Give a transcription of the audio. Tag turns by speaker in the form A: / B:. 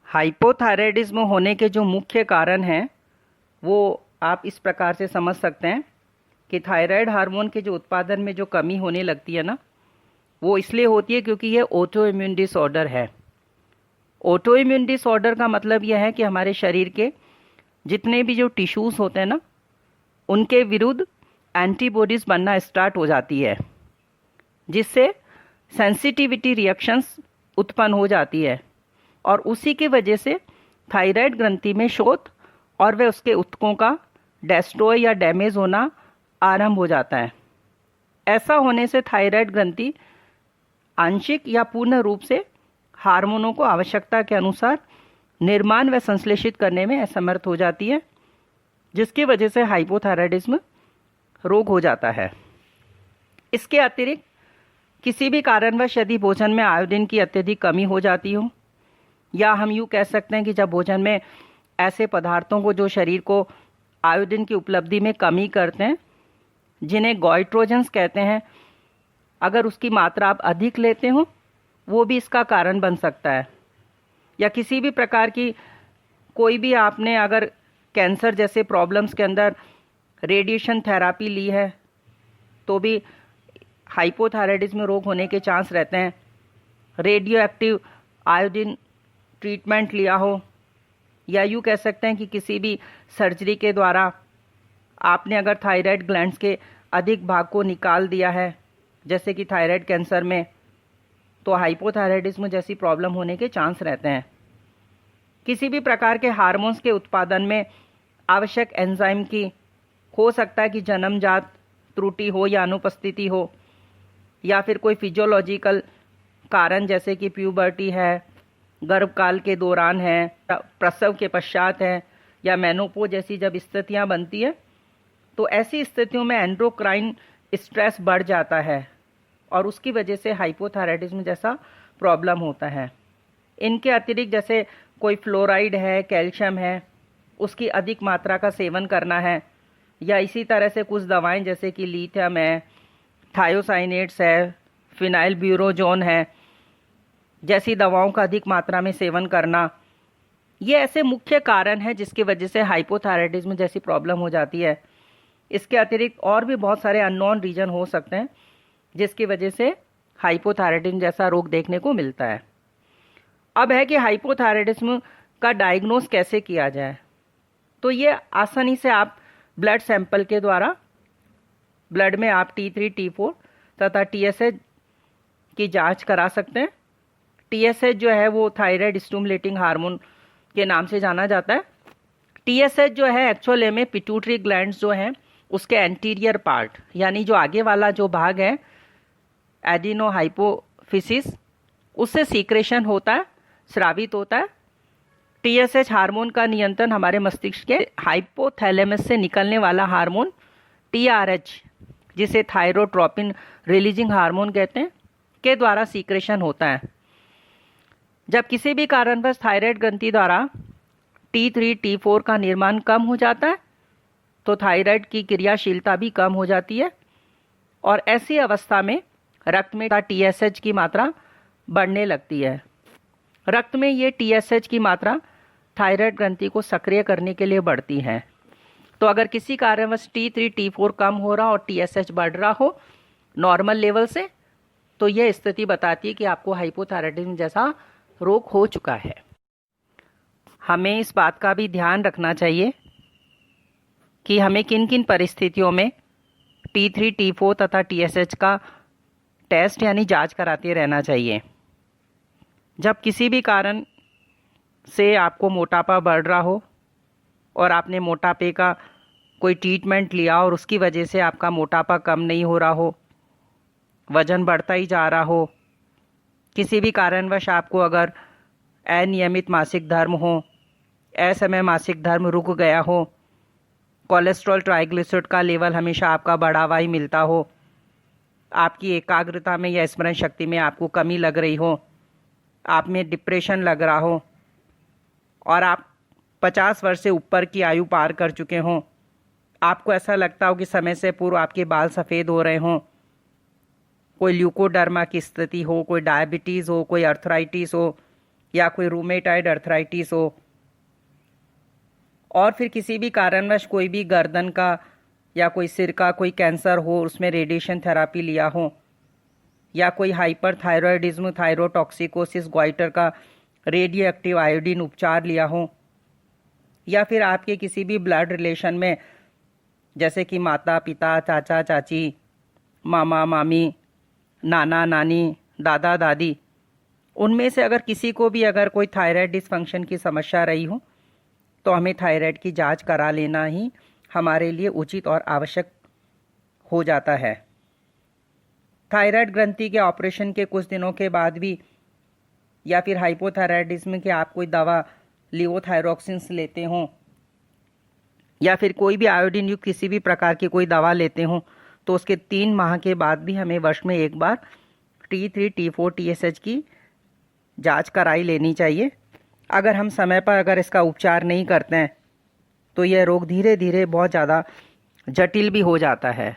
A: Hypothyroidism होने के जो मुख्य कारण हैं वो आप इस प्रकार से समझ सकते हैं कि थायराइड हार्मोन के जो उत्पादन में जो कमी होने लगती है ना, वो इसलिए होती है क्योंकि ये ऑटो इम्यून डिसऑर्डर है। ऑटो इम्यून डिसऑर्डर का मतलब यह है कि हमारे शरीर के जितने भी जो टिश्यूज़ होते हैं ना, उनके विरुद्ध एंटीबॉडीज़ बनना स्टार्ट हो जाती है, जिससे सेंसिटिविटी रिएक्शंस उत्पन्न हो जाती है और उसी की वजह से थायराइड ग्रंथि में शोथ और वह उसके ऊतकों का डेस्ट्रॉय या डैमेज होना आरंभ हो जाता है। ऐसा होने से थायराइड ग्रंथि आंशिक या पूर्ण रूप से हार्मोनों को आवश्यकता के अनुसार निर्माण व संश्लेषित करने में असमर्थ हो जाती है, जिसकी वजह से हाइपोथायराइडिज्म रोग हो जाता है। इसके अतिरिक्त किसी भी कारणवश यदि भोजन में आयोडीन की अत्यधिक कमी हो जाती हो, या हम यूँ कह सकते हैं कि जब भोजन में ऐसे पदार्थों को जो शरीर को आयोडीन की उपलब्धि में कमी करते हैं, जिन्हें गॉइट्रोजेंस कहते हैं, अगर उसकी मात्रा आप अधिक लेते हो, वो भी इसका कारण बन सकता है। या किसी भी प्रकार की कोई भी आपने अगर कैंसर जैसे प्रॉब्लम्स के अंदर रेडिएशन थेरापी ली है, तो भी हाइपोथायराइडिज्म रोग होने के चांस रहते हैं। रेडियो एक्टिव आयोडीन ट्रीटमेंट लिया हो, या यूँ कह सकते हैं कि किसी भी सर्जरी के द्वारा आपने अगर थायराइड ग्लैंड्स के अधिक भाग को निकाल दिया है, जैसे कि थायराइड कैंसर में, तो हाइपोथायराइडिज्म जैसी प्रॉब्लम होने के चांस रहते हैं। किसी भी प्रकार के हार्मोन्स के उत्पादन में आवश्यक एंजाइम की हो सकता है कि जन्मजात त्रुटि हो या अनुपस्थिति हो, या फिर कोई फिजियोलॉजिकल कारण जैसे कि प्यूबर्टी है, गर्भकाल के दौरान है, प्रसव के पश्चात है, या मेनोपोज जैसी जब स्थितियां बनती है, तो ऐसी स्थितियों में एंडोक्राइन स्ट्रेस बढ़ जाता है और उसकी वजह से हाइपोथायराइडिज्म जैसा प्रॉब्लम होता है। इनके अतिरिक्त जैसे कोई फ्लोराइड है, कैल्शियम है, उसकी अधिक मात्रा का सेवन करना है, या इसी तरह से कुछ दवाएं जैसे कि लिथियम है, थायोसाइनेट्स है, फिनाइल ब्यूरोजोन है, जैसी दवाओं का अधिक मात्रा में सेवन करना, ये ऐसे मुख्य कारण हैं जिसकी वजह से हाइपोथायराइडिज्म जैसी प्रॉब्लम हो जाती है। इसके अतिरिक्त और भी बहुत सारे अननोन रीजन हो सकते हैं जिसकी वजह से हाइपोथायराइडिज्म जैसा रोग देखने को मिलता है। अब है कि हाइपोथायराइडिज्म का डायग्नोस कैसे किया जाए। तो ये आसानी से आप ब्लड सैंपल के द्वारा ब्लड में आप T3, T4 तथा TSH की जांच करा सकते हैं। TSH जो है वो थायराइड स्टिमुलेटिंग हार्मोन के नाम से जाना जाता है। TSH जो है एक्चुअली में पिट्यूटरी ग्लैंड्स जो हैं उसके एंटीरियर पार्ट, यानी जो आगे वाला जो भाग है एडिनो हाइपोफिसिस, उससे सीक्रेशन होता है, स्रावित होता है। TSH हार्मोन का नियंत्रण हमारे मस्तिष्क के हाइपोथैलेमस से निकलने वाला हार्मोन TRH, जिसे थायरोट्रोपिन रिलीजिंग हार्मोन कहते हैं, के द्वारा सीक्रेशन होता है। जब किसी भी कारणवश थायराइड ग्रंथि द्वारा T3, T4 का निर्माण कम हो जाता है, तो थायराइड की क्रियाशीलता भी कम हो जाती है और ऐसी अवस्था में रक्त में TSH की मात्रा बढ़ने लगती है। रक्त में ये TSH की मात्रा थायराइड ग्रंथि को सक्रिय करने के लिए बढ़ती है। तो अगर किसी कारणवश T3, T4 कम हो रहा और TSH बढ़ रहा हो नॉर्मल लेवल से, तो यह स्थिति बताती है कि आपको हाइपोथायराइडिज्म जैसा रोग हो चुका है। हमें इस बात का भी ध्यान रखना चाहिए कि हमें किन किन परिस्थितियों में T3, T4 तथा TSH का टेस्ट यानी जांच कराते रहना चाहिए। जब किसी भी कारण से आपको मोटापा बढ़ रहा हो और आपने मोटापे का कोई ट्रीटमेंट लिया और उसकी वजह से आपका मोटापा कम नहीं हो रहा हो, वजन बढ़ता ही जा रहा हो, किसी भी कारणवश आपको अगर अनियमित मासिक धर्म हो, असमय मासिक धर्म रुक गया हो, कोलेस्ट्रॉल ट्राइग्लिसराइड का लेवल हमेशा आपका बढ़ा हुआ ही मिलता हो, आपकी एकाग्रता में या स्मरण शक्ति में आपको कमी लग रही हो, आप में डिप्रेशन लग रहा हो और आप 50 वर्ष से ऊपर की आयु पार कर चुके हों, आपको ऐसा लगता हो कि समय से पूर्व आपके बाल सफ़ेद हो रहे हों, कोई ल्यूकोडर्मा की स्थिति हो, कोई डायबिटीज़ हो, कोई अर्थराइटिस हो, या कोई रूमेटाइड अर्थराइटिस हो, और फिर किसी भी कारणवश कोई भी गर्दन का या कोई सिर का कोई कैंसर हो, उसमें रेडिएशन थेरापी लिया हो, या कोई हाइपरथायरॉयडिज्म, थायरोटॉक्सिकोसिस, ग्वाइटर का रेडियो एक्टिव आयोडीन उपचार लिया हो, या फिर आपके किसी भी ब्लड रिलेशन में जैसे कि माता पिता, चाचा चाची, मामा मामी, नाना नानी, दादा दादी, उनमें से अगर किसी को भी अगर कोई थायराइड डिसफंक्शन की समस्या रही हो तो हमें थायराइड की जांच करा लेना ही हमारे लिए उचित और आवश्यक हो जाता है। थायराइड ग्रंथि के ऑपरेशन के कुछ दिनों के बाद भी या फिर हाइपोथायराइडिज्म के आप कोई दवा लिवोथायरोक्सिन्स लेते हों या फिर कोई भी आयोडीन युक्त किसी भी प्रकार की कोई दवा लेते हों तो उसके 3 माह के बाद भी हमें वर्ष में एक बार T3, T4, TSH की जांच कराई लेनी चाहिए। अगर हम समय पर अगर इसका उपचार नहीं करते हैं तो यह रोग धीरे धीरे बहुत ज़्यादा जटिल भी हो जाता है।